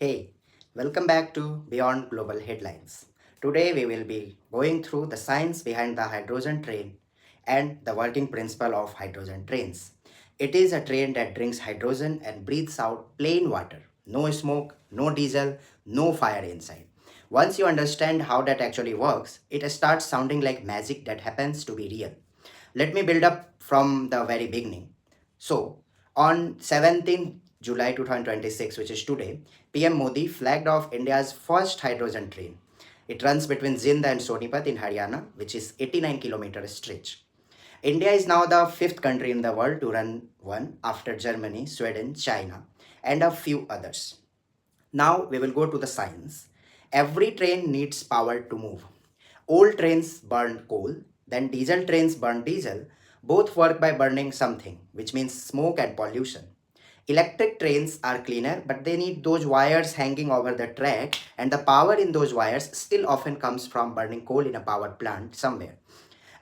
Hey, welcome back to Beyond Global Headlines. Today we will be going through the science behind the hydrogen train and the working principle of hydrogen trains. It is a train that drinks hydrogen and breathes out plain water. No smoke, no diesel, no fire inside. Once you understand how that actually works, it starts sounding like magic that happens to be real. Let me build up from the very beginning. So, on 17th July 2026, which is today, PM Modi flagged off India's first hydrogen train. It runs between Jind and Sonipat in Haryana, which is 89-kilometer stretch. India is now the fifth country in the world to run one after Germany, Sweden, China, and a few others. Now we will go to the science. Every train needs power to move. Old trains burn coal, then diesel trains burn diesel. Both work by burning something, which means smoke and pollution. Electric trains are cleaner, but they need those wires hanging over the track, and the power in those wires still often comes from burning coal in a power plant somewhere.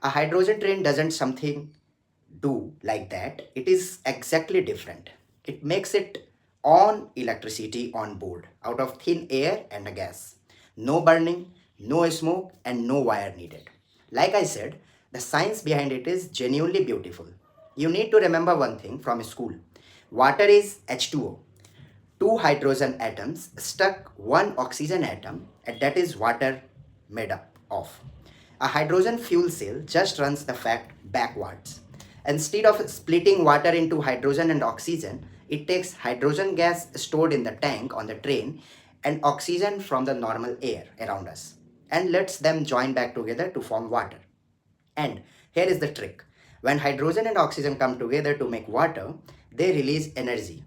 A hydrogen train doesn't something do like that. It is exactly different. It makes it on electricity on board out of thin air and a gas. No burning, no smoke, and no wire needed. Like I said, the science behind it is genuinely beautiful. You need to remember one thing from school: water is H2O, two hydrogen atoms stuck one oxygen atom, and that is water made up of. A hydrogen fuel cell just runs the fact backwards. Instead of splitting water into hydrogen and oxygen, it takes hydrogen gas stored in the tank on the train and oxygen from the normal air around us and lets them join back together to form water. And here is the trick: when hydrogen and oxygen come together to make water, they release energy.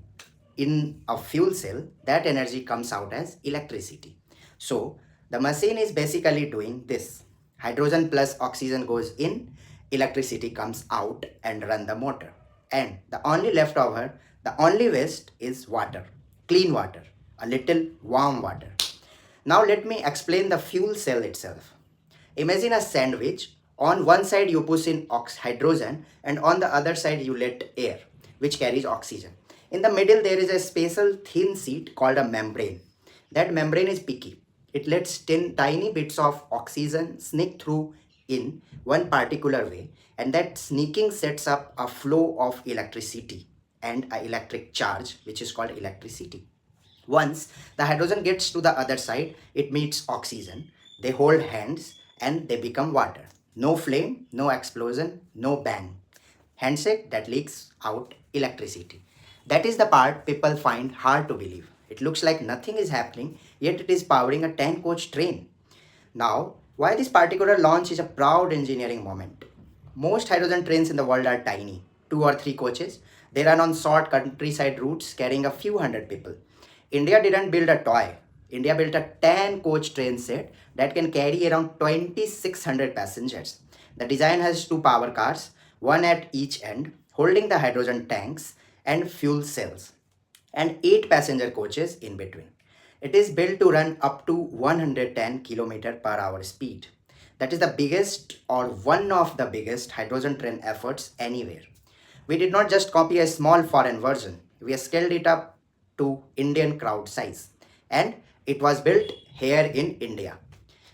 In a fuel cell, that energy comes out as electricity. So, the machine is basically doing this: hydrogen plus oxygen goes in, electricity comes out and run the motor. And the only leftover, the only waste is water, clean water, a little warm water. Now let me explain the fuel cell itself. Imagine a sandwich. On one side you push in hydrogen and on the other side you let air, which carries oxygen. In the middle there is a special thin sheet called a membrane. That membrane is picky. It lets tiny bits of oxygen sneak through in one particular way, and that sneaking sets up a flow of electricity and an electric charge, which is called electricity. Once the hydrogen gets to the other side, it meets oxygen. They hold hands and they become water. No flame, no explosion, no bang. Handshake that leaks out electricity. That is the part people find hard to believe. It looks like nothing is happening, yet it is powering a 10 coach train. Now, why this particular launch is a proud engineering moment. Most hydrogen trains in the world are tiny, 2 or 3 coaches. They run on short countryside routes carrying a few hundred people. India didn't build a toy. India built a 10 coach train set that can carry around 2600 passengers. The design has two power cars, one at each end, holding the hydrogen tanks and fuel cells, and 8 passenger coaches in between. It is built to run up to 110 km per hour speed. That is the biggest or one of the biggest hydrogen train efforts anywhere. We did not just copy a small foreign version, we scaled it up to Indian crowd size. And it was built here in India.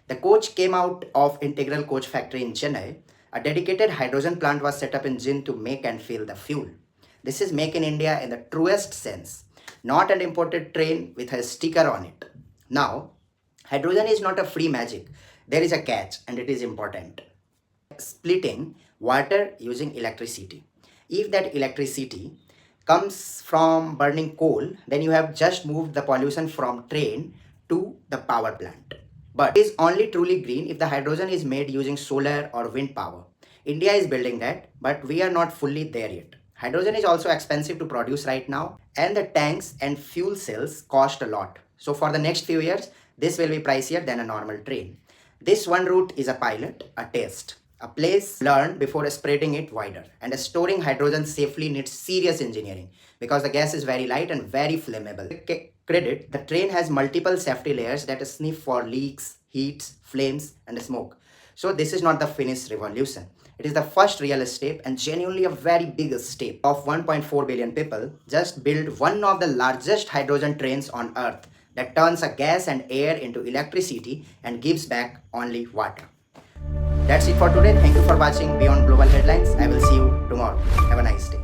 The coach came out of Integral Coach Factory in Chennai. A dedicated hydrogen plant was set up in Jind to make and fill the fuel. This is Make in India in the truest sense, not an imported train with a sticker on it. Now, hydrogen is not a free magic. There is a catch, and it is important: splitting water using electricity. If that electricity comes from burning coal, then you have just moved the pollution from train to the power plant. But it is only truly green if the hydrogen is made using solar or wind power. India is building that, but we are not fully there yet. Hydrogen is also expensive to produce right now, and the tanks and fuel cells cost a lot. So, for the next few years, this will be pricier than a normal train. This one route is a pilot, a test, a place learned before spreading it wider. And storing hydrogen safely needs serious engineering because the gas is very light and very flammable. Credit, the train has multiple safety layers that sniff for leaks, heats, flames, and smoke. So this is not the finished revolution. It is the first real step and genuinely a very big step. Of 1.4 billion people, just build one of the largest hydrogen trains on earth. that turns a gas and air into electricity and gives back only water. That's it for today. Thank you for watching Beyond Global Headlines. I will see you tomorrow. Have a nice day.